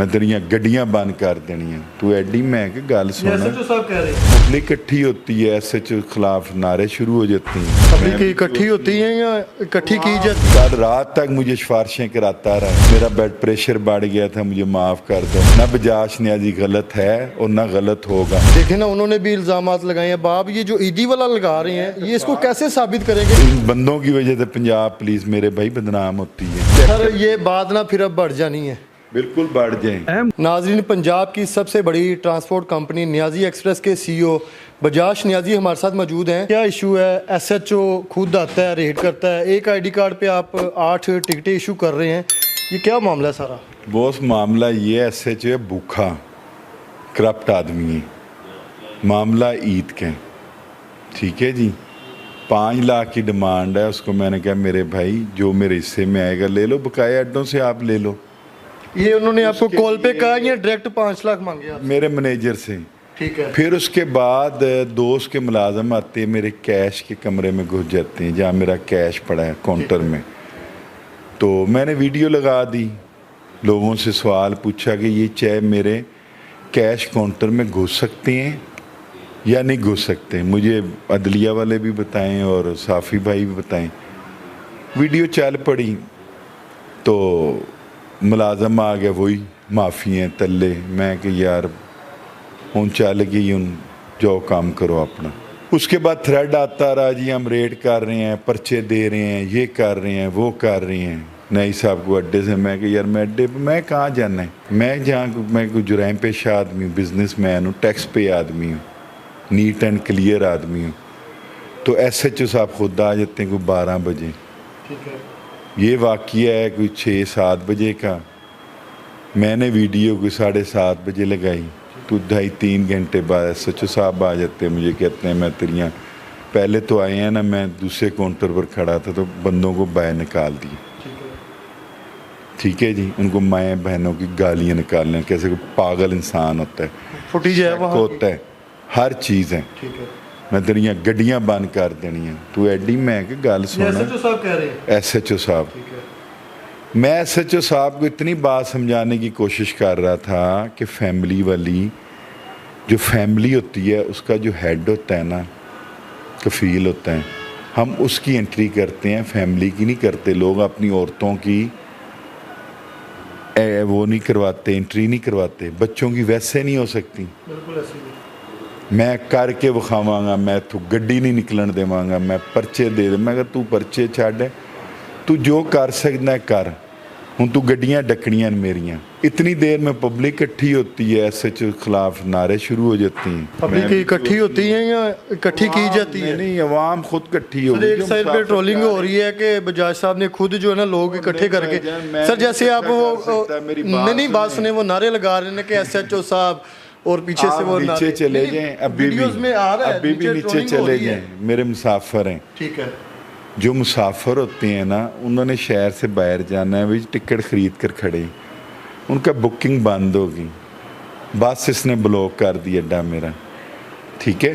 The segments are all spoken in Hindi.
मैं तेरिया गड्डियां बंद कर देनिया। तू एडी मैं कि गल सुन, एसएचओ साहब कह रहे हैं पब्लिक इकट्ठी होती है, एसएचओ के खिलाफ नारे शुरू हो जाते हैं। पब्लिक इकट्ठी होती है या इकट्ठी की जाती है? कल रात तक मुझे सिफारिशें कराता रहा, मेरा ब्लड प्रेशर बढ़ गया था, मुझे माफ़ कर दो। ना बजाज न्याजी गलत है और ना गलत होगा। देखे ना, उन्होंने भी इल्जामात लगाए हैं। बाब ये जो ईदी वाला लगा रहे हैं, ये इसको कैसे साबित करेंगे? इन बंदों की वजह से पंजाब पुलिस मेरे भाई बदनाम होती है। सर ये बात ना फिर अब बढ़ जानी है। बिल्कुल बढ़ जाए। नाजरीन, पंजाब की सबसे बड़ी ट्रांसपोर्ट कंपनी नियाजी एक्सप्रेस के सीईओ बजाज नियाजी हमारे साथ मौजूद हैं। क्या इशू है? एसएचओ खुद आता है, रेड करता है, एक आईडी कार्ड पे आप 8 टिकटें इशू कर रहे हैं, ये क्या मामला है सारा? बॉस मामला ये एसएचओ है भूखा करप्ट आदमी है। मामला ईद के, ठीक है जी। 5 लाख की डिमांड है उसको। मैंने कहा मेरे भाई जो मेरे हिस्से में आएगा ले लो, बकाया अड्डों से आप ले लो। ये उन्होंने आपको कॉल पे कहा या डायरेक्ट 5 लाख मांगे आप? मेरे मैनेजर से। ठीक है। फिर उसके बाद दोस्त के मुलाजम आते हैं, मेरे कैश के कमरे में घुस जाते हैं जहाँ मेरा कैश पड़ा है काउंटर में। तो मैंने वीडियो लगा दी, लोगों से सवाल पूछा कि ये चाहे मेरे कैश काउंटर में घुस सकते हैं या नहीं घुस सकते। मुझे अदलिया वाले भी बताएं और साफ़ी भाई भी बताएं। वीडियो चल पड़ी तो मुलाजम आ गया, वही माफ़ी हैं तल्ले। मैं कि यार हूँ चल गई, हूँ जो काम करो अपना। उसके बाद थ्रेड आता रहा जी हम रेड कर रहे हैं, पर्चे दे रहे हैं, ये कर रहे हैं, वो कर रहे हैं। नहीं साहब को अड्डे से। मैं कि यार मैं अड्डे पे मैं कहाँ जाना है? मैं जहाँ मैं कोई जुराइम पेश आदमी हूँ, बिजनेस मैन हूँ, टैक्स पे आदमी हूँ, नीट एंड क्लियर आदमी हूँ। तो एसएचओ साहब खुद आ जाते हैं कोई 12 बजे। ठीक है। ये वाक़या है कोई 6-7 बजे का। मैंने वीडियो कोई 7:30 बजे लगाई तो 2.5-3 घंटे बाद एसएचओ साहब आ जाते हैं, मुझे कहते हैं मैं तेरिया पहले तो आए हैं ना, मैं दूसरे काउंटर पर खड़ा था तो बंदों को बाहर निकाल दी। ठीक है जी। उनको माएँ बहनों की गालियाँ निकालने, कैसे कोई पागल इंसान होता है, फुटेज है वहाँ होता है, हर चीज़ है। ठीक है। मैं तेरिया गड्डियाँ बंद कर देनिया। तू एडी मैं कि गल सुन, एसएचओ साहब कह रहे हैं। एसएचओ साहब। ठीक है। मैं एसएचओ साहब को इतनी बात समझाने की कोशिश कर रहा था कि फैमिली वाली जो फैमिली होती है उसका जो हेड होता है ना, कफील होता है, हम उसकी एंट्री करते हैं, फैमिली की नहीं करते। लोग अपनी औरतों की वो नहीं करवाते, एंट्री नहीं करवाते। बच्चों की वैसे नहीं हो सकती। बिल्कुल ऐसे ही। मैं करके विखावांगा, मैं तू गड्डी नहीं निकलन देवांगा, मैं पर्चे दे दे। मैं तू पर्चे छड़, तू जो कर सकना कर, हूँ तू गड्डियाँ डकनियां मेरियां। इतनी देर में पब्लिक इकट्ठी होती है, एसएचओ के खिलाफ नारे शुरू हो जाते हैं। पब्लिक इकट्ठी होती है या इकट्ठी की जाती है? नहीं, अवाम खुद इकट्ठी हो। एक साइड पे ट्रोलिंग हो रही है कि बजाज साहब ने खुद जो है ना लोग इकट्ठे करके, सर जैसे आप वो नहीं बात सुने, वो नारे लगा रहे हैं कि एसएचओ साहब और पीछे से वो नीचे चले जाएं। अभी में आ रहा है, अभी भी नीचे चले जाएं। मेरे मुसाफिर हैं। ठीक है। जो मुसाफिर होते हैं ना, उन्होंने शहर से बाहर जाना है, भी टिकट ख़रीद कर खड़े, उनका बुकिंग बंद होगी, बस इसने ब्लॉक कर दिया अड्डा मेरा। ठीक है।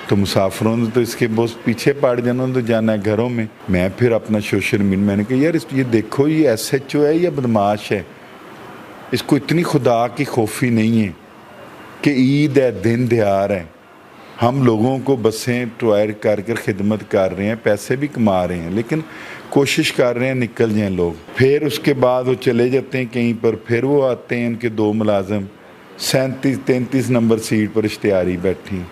तो मुसाफिरों ने तो इसके बहुत पीछे पड़ जाना, तो जाना है घरों में। मैं फिर अपना सोशल मीडिया मैंने कहा यार ये देखो ये एसएचओ है या बदमाश है, इसको इतनी खुदा की खौफी नहीं है कि ईद है, दिन दिहाड़ है, हम लोगों को बसें प्रोवाइड कर कर खिदमत कर रहे हैं, पैसे भी कमा रहे हैं, लेकिन कोशिश कर रहे हैं निकल जाएं लोग। फिर उसके बाद वो चले जाते हैं कहीं पर, फिर वो आते हैं उनके 2 मुलाजम 37-33 नंबर सीट पर इश्तिहारी बैठी,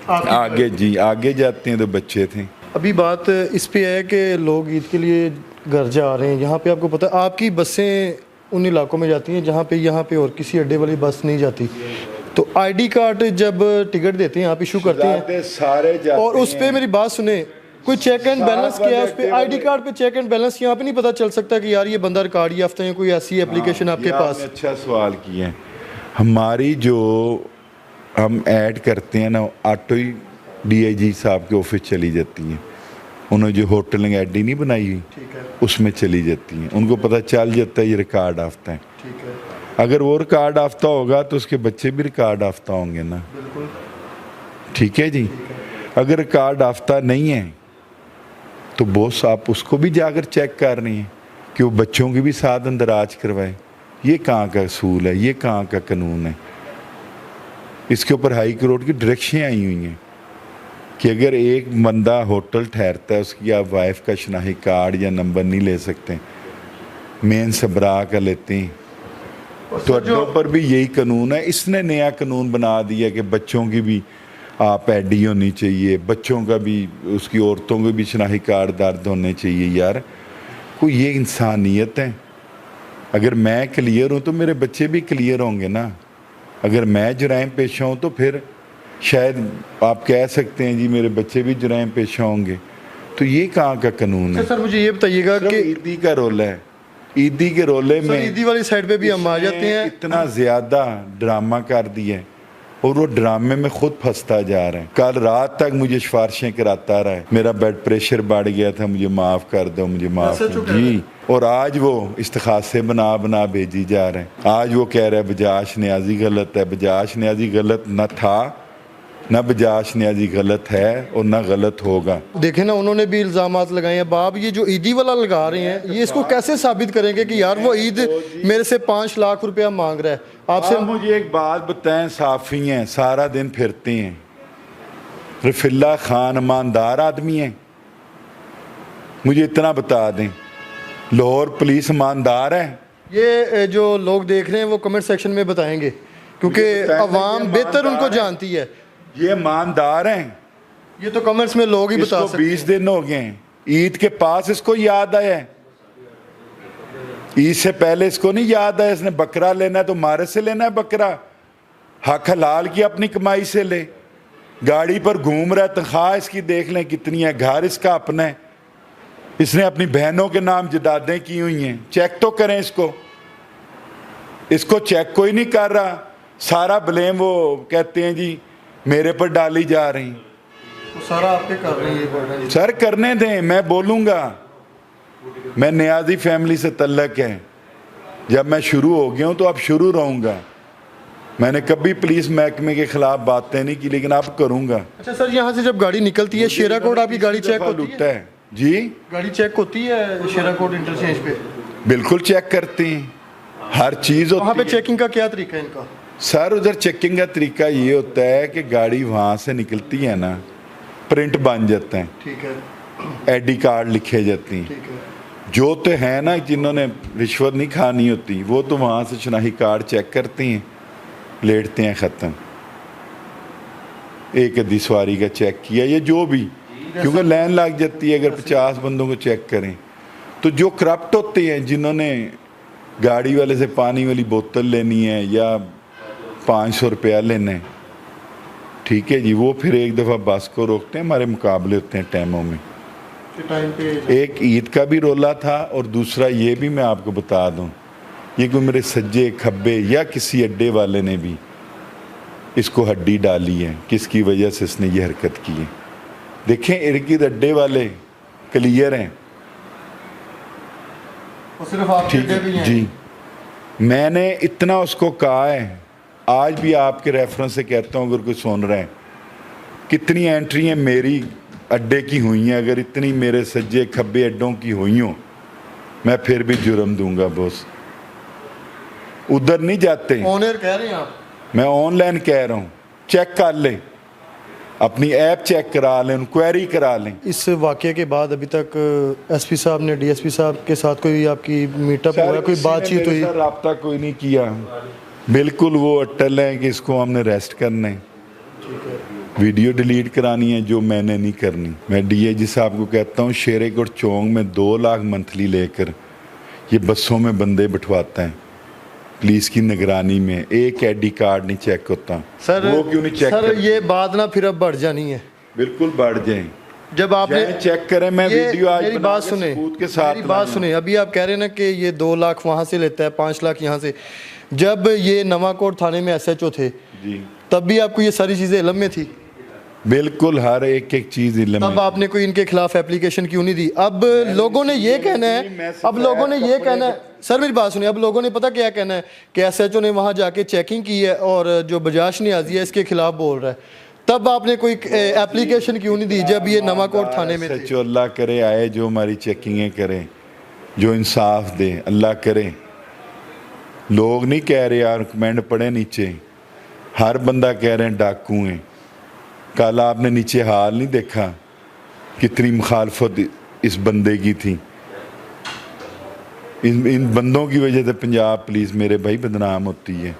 आगे जी आगे जाते हैं तो बच्चे थे। अभी बात इस पे है कि लोग ईद के लिए घर जा रहे हैं, यहाँ पे आपको पता है आपकी बसें उन इलाकों में जाती हैं जहाँ पे यहाँ पे और किसी अड्डे वाली बस नहीं जाती। तो आईडी कार्ड जब टिकट देते हैं आप इशू करते हैं सारे जाते और उस पर मेरी बात सुने, कोई चेक एंड बैलेंस किया है उस पर? आईडी कार्ड पे चेक एंड बैलेंस यहाँ पे नहीं पता चल सकता कि यार ये बंदा रिकॉर्ड याफ्ता है? कोई ऐसी एप्लीकेशन आपके पास? अच्छा सवाल किया है। हमारी जो हम ऐड करते हैं ना, ऑटो ही डीआईजी साहब के ऑफिस चली जाती हैं। उन्होंने जो होटलिंग आई डी नहीं बनाई हुई, उसमें चली जाती हैं। उनको पता चल जाता है ये रिकॉर्ड आफ्ता है। ठीक है। अगर वो रिकॉर्ड आफ्ता होगा तो उसके बच्चे भी रिकॉर्ड आफ्ता होंगे ना। बिल्कुल। ठीक है जी। अगर रिकॉर्ड आफ्ता नहीं है तो बॉस आप उसको भी जाकर चेक कर रही हैं कि वो बच्चों की भी साथ अंदराज करवाए। ये कहाँ का असूल है, ये कहाँ का कानून है? इसके ऊपर हाई कोर्ट की डायरेक्शन आई हुई हैं कि अगर एक बंदा होटल ठहरता है उसकी आप वाइफ का शनाही कार्ड या नंबर नहीं ले सकते, मेन सबरा का लेते हैं। तो अड्डों पर भी यही कानून है। इसने नया कानून बना दिया कि बच्चों की भी आप एडी होनी चाहिए, बच्चों का भी, उसकी औरतों के भी शनाही कार्ड दर्ज होने चाहिए। यार कोई ये इंसानियत है? अगर मैं क्लियर हूँ तो मेरे बच्चे भी क्लियर होंगे ना। अगर मैं जुराइम पेशा हूँ तो फिर शायद आप कह सकते हैं जी मेरे बच्चे भी जुराइम पेशा होंगे। तो ये कहाँ का कानून है? सर मुझे ये बताइएगा कि ईदी का रोल है, ईदी के रोले में ईदी वाली साइड पे भी हम आ जाते हैं। इतना ज़्यादा ड्रामा कर दिया है और वो ड्रामे में खुद फंसता जा रहा है। कल रात तक मुझे सिफारिशें कराता रहा है, मेरा ब्लड प्रेशर बढ़ गया था, मुझे माफ़ कर दो, मुझे माफ़ कर जी। और आज वो इस्तिखासे बना बना भेजी जा रहे हैं। आज वो कह रहा है बजाज नियाज़ी गलत है। बजाज नियाज़ी गलत न था, न बजाज नियाज़ी गलत है और न गलत होगा। देखें ना, उन्होंने भी इल्ज़ामात लगाए हैं। बाप ये जो ईदी वाला लगा रहे हैं, ये इसको कैसे साबित करेंगे कि यार वो ईद मेरे से 5 लाख रुपया मांग रहा है आपसे? आप मुझे एक बात बताएं, साफ़ी हैं, सारा दिन फिरते हैं, रफील्ला खान ईमानदार आदमी है? मुझे इतना बता दें, लाहौर पुलिस ईमानदार है? ये जो लोग देख रहे हैं वो कमेंट सेक्शन में बताएंगे, क्योंकि अवाम बेहतर उनको जानती है। ये ईमानदार हैं? ये तो कमेंट्स में लोग ही बता इसको सकते हैं। 20 दिन हो गए हैं, ईद के पास इसको याद आया है? ईद से पहले इसको नहीं याद आया? इसने बकरा लेना है तो मारे से लेना है बकरा, हक हलाल की अपनी कमाई से ले। गाड़ी पर घूम रहा है, तनख्वाह इसकी देख लें कितनी है, घर इसका अपना है, इसने अपनी बहनों के नाम जदादें की हुई हैं। चेक तो करें इसको, इसको चेक कोई नहीं कर रहा। सारा ब्लेम वो कहते हैं जी मेरे पर डाली जा रही। तो सारा आपके कर रहे हैं। सर करने दें, मैं बोलूँगा। मैं नियाज़ी फैमिली से तल्लक है, जब मैं शुरू हो गया हूँ तो अब शुरू रहूँगा। मैंने कभी पुलिस महकमे के खिलाफ बातें नहीं की, लेकिन अब करूँगा। अच्छा सर, यहाँ से जब गाड़ी निकलती है शेरा कोट, आपकी गाड़ी चेक होती है? जी, गाड़ी चेक होती है शेरा कोट इंटरचेंज पे? बिल्कुल चेक करते हैं, हर चीज़ वहाँ पे होती है। चेकिंग का क्या तरीका है इनका? सर उधर चेकिंग का तरीका ये होता है कि गाड़ी वहाँ से निकलती है ना, प्रिंट बन जाते हैं, ठीक है, एडी कार्ड लिखे जाती हैं। ठीक है। जो तो है ना जिन्होंने रिश्वत नहीं खानी होती, वो तो वहाँ से शनाही कार्ड चेक करते हैं, लेटते हैं, ख़त्म। एक अद्धी सवारी का चेक किया या जो भी, क्योंकि लाइन लग जाती है अगर 50 बंदों को चेक करें। तो जो करप्ट होते हैं, जिन्होंने गाड़ी वाले से पानी वाली बोतल लेनी है या 500 रुपया लेना है, ठीक है जी, वो फिर एक दफ़ा बस को रोकते हैं। हमारे मुकाबले होते हैं टाइमों में। टाइम पे एक ईद का भी रोला था और दूसरा ये भी मैं आपको बता दूं, ये कोई मेरे सज्जे खब्बे या किसी अड्डे वाले ने भी इसको हड्डी डाली है, किसकी वजह से इसने ये हरकत की है। देखें इर्द गिर्द अड्डे वाले क्लियर हैं, सिर्फ आप ठीक है जी। मैंने इतना उसको कहा है, आज भी आपके रेफरेंस से कहता हूँ, अगर कोई सुन रहा है, कितनी एंट्रियाँ मेरी अड्डे की हुई हैं, अगर इतनी मेरे सज्जे खब्बे अड्डों की हुई हों, मैं फिर भी जुर्म दूंगा बॉस। उधर नहीं जाते, ऑन एयर कह रहे हैं आप? मैं ऑनलाइन कह रहा हूँ, चेक कर लें, अपनी ऐप चेक करा लें, इंक्वायरी करा लें। इस वाक़े के बाद अभी तक एसपी साहब ने डीएसपी साहब के साथ कोई आपकी मीटअप हुआ, कोई बातचीत हुई? रब्ता कोई नहीं किया, बिल्कुल वो अटल है कि इसको हमने अरेस्ट करना है, वीडियो डिलीट करानी है, जो मैंने नहीं करनी। मैं डीआईजी साहब को कहता हूँ, शेरेकोट चौंक में 2 लाख मंथली लेकर ये बसों में बंदे बिठवाता है, पुलिस की निगरानी में, एक आईडी कार्ड नहीं चेक होता। सर वो क्यों नहीं चेक सर, ये बात ना फिर अब बढ़ जानी है। बिल्कुल बढ़ जाए, जब आपने चेक करें। मैं वीडियो आज मेरी बात सुने, सबूत के साथ, मेरी बात सुने। अभी आप कह रहे हैं ना कि ये 2 लाख वहाँ से लेता है, 5 लाख यहाँ से। जब ये नवाकोट थाने में एसएचओ थे जी, तब भी आपको ये सारी चीज़ें इल्म में थी? बिल्कुल, हर एक चीज़ इल्म में। तब आपने कोई इनके खिलाफ एप्लीकेशन क्यों नहीं दी? अब लोगों ने ये कहना है, अब लोगों ने ये कहना है, सर मेरी बात सुनिए, अब लोगों ने पता क्या कहना है कि एसएचओ ने वहाँ जाके चेकिंग की है और जो बजाज नियाज़ी है इसके खिलाफ बोल रहा है। तब आपने कोई एप्लीकेशन क्यों नहीं दी जब ये नवाकोट थाने में थे? सच अल्लाह करे आए जो हमारी चेकिंगें करें, जो इंसाफ दे, अल्लाह करे। लोग नहीं कह रहे यार, कमेंट पढ़े नीचे, हर बंदा कह रहे हैं डाकू हैं। कल आपने नीचे हाल नहीं देखा, कितनी मुखालफत इस बंदे की थी। इन बंदों की वजह से पंजाब पुलिस मेरे भाई बदनाम होती है।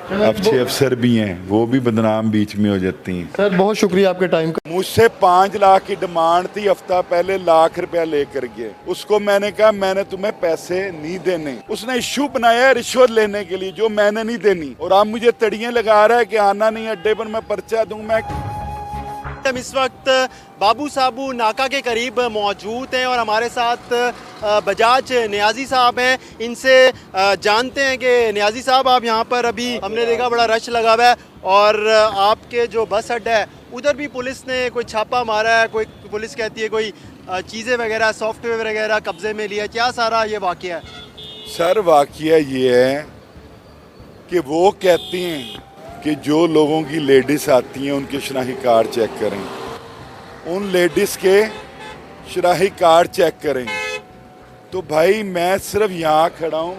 अच्छे अफसर भी हैं, वो भी बदनाम बीच में हो जाती हैं। सर बहुत शुक्रिया आपके टाइम का। मुझसे 5 लाख की डिमांड थी, हफ्ता पहले लाख रुपया लेकर गए। उसको मैंने कहा मैंने तुम्हें पैसे नहीं देने। उसने इशू बनाया रिश्वत लेने के लिए, जो मैंने नहीं देनी, और आप मुझे तड़ियां लगा रहा है कि आना नहीं अड्डे पर, मैं पर्चा दूं। मैं हम इस वक्त बाबू साबू नाका के करीब मौजूद हैं और हमारे साथ बजाज नियाजी साहब हैं। इनसे जानते हैं कि नियाजी साहब, आप यहाँ पर अभी हमने देखा बड़ा रश लगा हुआ है और आपके जो बस अड्डा है उधर भी पुलिस ने कोई छापा मारा है, कोई पुलिस कहती है कोई चीज़ें वगैरह सॉफ्टवेयर वगैरह कब्जे में लिया, क्या सारा ये वाक़या है? सर वाकया ये है कि वो कहती हैं कि जो लोगों की लेडीज़ आती हैं उनके शनाही कार्ड चेक करें, उन लेडीज़ के शनाही कार्ड चेक करें। तो भाई मैं सिर्फ यहाँ खड़ा हूँ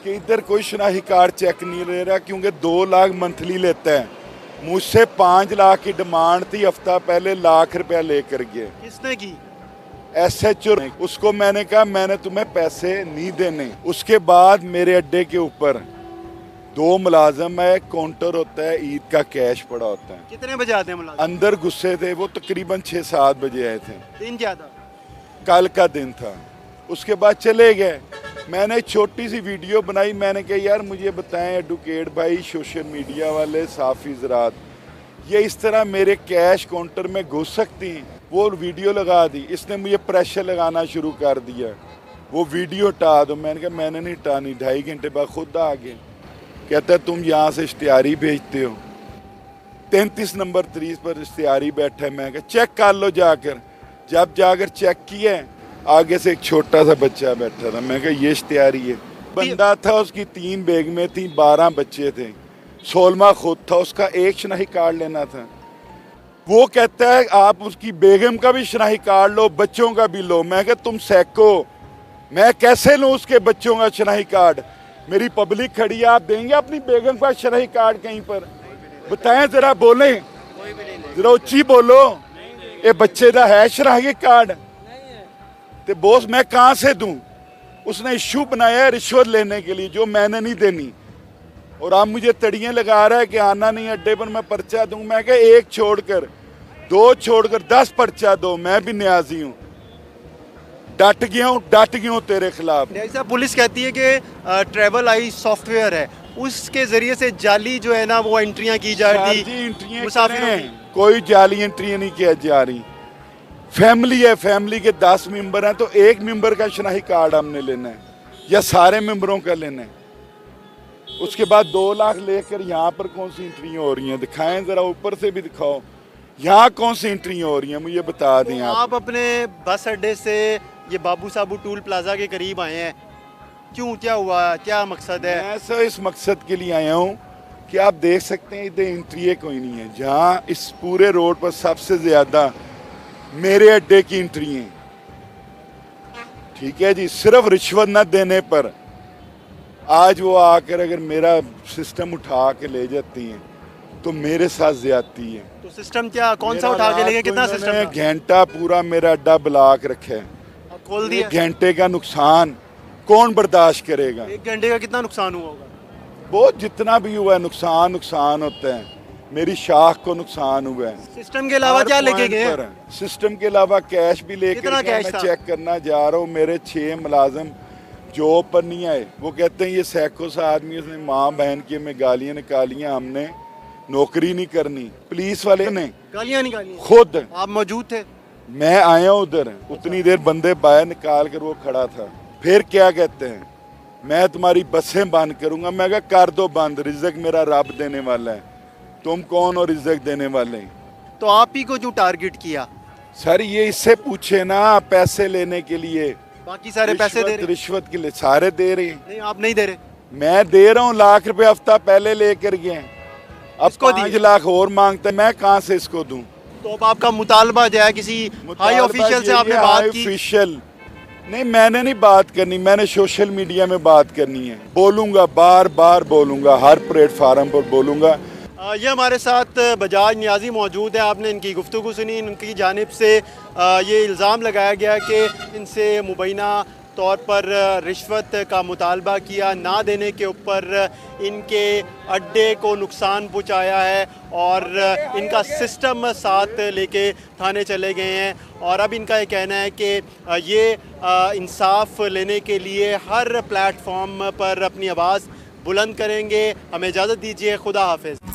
कि इधर कोई शनाही कार्ड चेक नहीं ले रहा, क्योंकि 2 लाख मंथली लेता है। मुझसे 5 लाख की डिमांड थी, हफ्ता पहले लाख रुपया लेकर गए। किसने की? SHO। उसको मैंने कहा मैंने तुम्हें पैसे नहीं देने। उसके बाद मेरे अड्डे के ऊपर 2 मुलाजम है, काउंटर होता है, ईद का कैश पड़ा होता है। कितने बजे आते हैं मुलाजिम? अंदर गुस्से थे वो, तकरीबन 6-7 बजे आए थे। दिन क्या था? कल का दिन था। उसके बाद चले गए। मैंने छोटी सी वीडियो बनाई, मैंने कहा यार मुझे बताएं एडवोकेट भाई, सोशल मीडिया वाले, साफ़ी ज़रात, ये इस तरह मेरे कैश काउंटर में घुस सकती हैं? वो वीडियो लगा दी। इसने मुझे प्रेशर लगाना शुरू कर दिया, वो वीडियो हटा दो। मैंने कहा मैंने नहीं हटानी। 2.5 घंटे बाद खुद आ गए। कहता है तुम यहाँ से इश्तिहारी भेजते हो। 33 नंबर 30 पर इश्तिहारी बैठा है। मैं कहा चेक कर लो जाकर। जब जाकर चेक किया, आगे से एक छोटा सा बच्चा बैठा था। मैं कहा ये इश्तिहारी है। बंदा था, उसकी 3 बेगमें थी, 12 बच्चे थे, 16वां खुद था। उसका एक शनाही कार्ड लेना था। वो कहता है आप उसकी बेगम का भी शनाही कार्ड लो, बच्चों का भी लो। मैं कहा तुम सैको, मैं कैसे लूँ उसके बच्चों का शनाही कार्ड? मेरी पब्लिक खड़ी है, आप देंगे अपनी बेगम का शनाही कार्ड कहीं पर? बताएं जरा, बोलें जरा, उच्ची बोलो। ये बच्चे का है शनाही कार्ड? तो बोस मैं कहाँ से दूं? उसने इशू बनाया है रिश्वत लेने के लिए, जो मैंने नहीं देनी, और आप मुझे तड़ियां लगा रहा है कि आना नहीं अड्डे पर, मैं पर्चा दूं। मैं कहा 1 छोड़कर 2 छोड़कर 10 पर्चा दो। मैं भी न्याजी हूँ, डट गया हूँ तेरे खिलाफ। ऐसा पुलिस कहती है कि ट्रैवल आई सॉफ्टवेयर है, उसके जरिए से जाली जो है ना वो एंट्रियां की जा रही थी मुसाफिरों की। कोई जाली एंट्री नहीं किया जा रही। फैमिली है, फैमिली के 10 मेंबर हैं, तो 1 मेंबर का शनाही कार्ड हमने लेना है या सारे मेंबरों का लेना है? उसके बाद 2 लाख लेकर यहाँ पर कौन सी एंट्री हो रही हैं? दिखाएं जरा, ऊपर से भी दिखाओ, यहाँ कौन सी एंट्री हो रही हैं, मुझे बता दें। तो आप अपने बस अड्डे से ये बाबू साबू टूल प्लाजा के करीब आए हैं, क्यों, क्या हुआ, क्या मकसद है? मैं सर इस मकसद के लिए आया हूँ कि आप देख सकते हैं इधर एंट्री कोई नहीं है। जहाँ इस पूरे रोड पर सबसे ज़्यादा मेरे अड्डे की एंट्री है। ठीक है जी, सिर्फ रिश्वत न देने पर आज वो आकर अगर मेरा सिस्टम उठा के ले जाती हैं तो मेरे साथ ज्यादती है। तो सिस्टम क्या, कौन सा उठा के लेंगे? कितना सिस्टम? घंटा पूरा मेरा अड्डा ब्लॉक रखा है। खोल दिया। 1 घंटे का नुकसान कौन बर्दाश्त करेगा? 1 घंटे का कितना नुकसान हुआ होगा? बहुत, जितना भी हुआ है नुकसान होता है। मेरी शाख को नुकसान हुआ है। सिस्टम के अलावा क्या लेके गए? सिस्टम के अलावा कैश भी लेके मैं चेक करना जा रहा हूँ। मेरे 6 मुलाजिम जॉब पर नहीं आए। वो कहते हैं ये सैकड़ों सा आदमी, उसने माँ बहन की हमें गालियाँ निकालियाँ, हमने नौकरी नहीं करनी। पुलिस वाले ने गालियाँ निकाली खुद। आप मौजूद थे? मैं आया उधर, उतनी देर बंदे बाहर निकाल कर वो खड़ा था। फिर क्या कहते हैं, मैं तुम्हारी बसें बंद करूंगा। मैं कहा कर दो बंद, रिज़्क मेरा रब देने वाला है, तुम कौन हो रिज़्क देने वाले? तो आप ही को जो टारगेट किया? सर ये इससे पूछे ना, पैसे लेने के लिए। बाकी सारे पैसे दे रहे? रिश्वत के लिए सारे दे रहे हैं। नहीं, आप नहीं दे रहे। मैं दे रहा हूँ, लाख रुपए हफ्ता पहले लेकर गए, अब 5 लाख और मांगते हैं। मैं कहाँ से इसको दूं? तो अब आपका मुतालबा जो है किसी हाई ऑफिशियल से आपने बात की? ऑफिशियल नहीं, मैंने नहीं बात करनी, मैंने सोशल मीडिया में बात करनी है। बोलूँगा, बार बार बोलूँगा, हर प्लेटफार्म पर बोलूँगा। ये हमारे साथ बजाज नियाज़ी मौजूद है। आपने इनकी गुफ्तगू सुनी। इनकी जानिब से ये इल्ज़ाम लगाया गया कि इनसे मुबैना तौर पर रिश्वत का मुतालबा किया, ना देने के ऊपर इनके अड्डे को नुकसान पहुंचाया है और इनका सिस्टम साथ लेके थाने चले गए हैं। और अब इनका ये कहना है कि ये इंसाफ लेने के लिए हर प्लेटफॉर्म पर अपनी आवाज़ बुलंद करेंगे। हमें इजाज़त दीजिए, खुदा हाफिज़।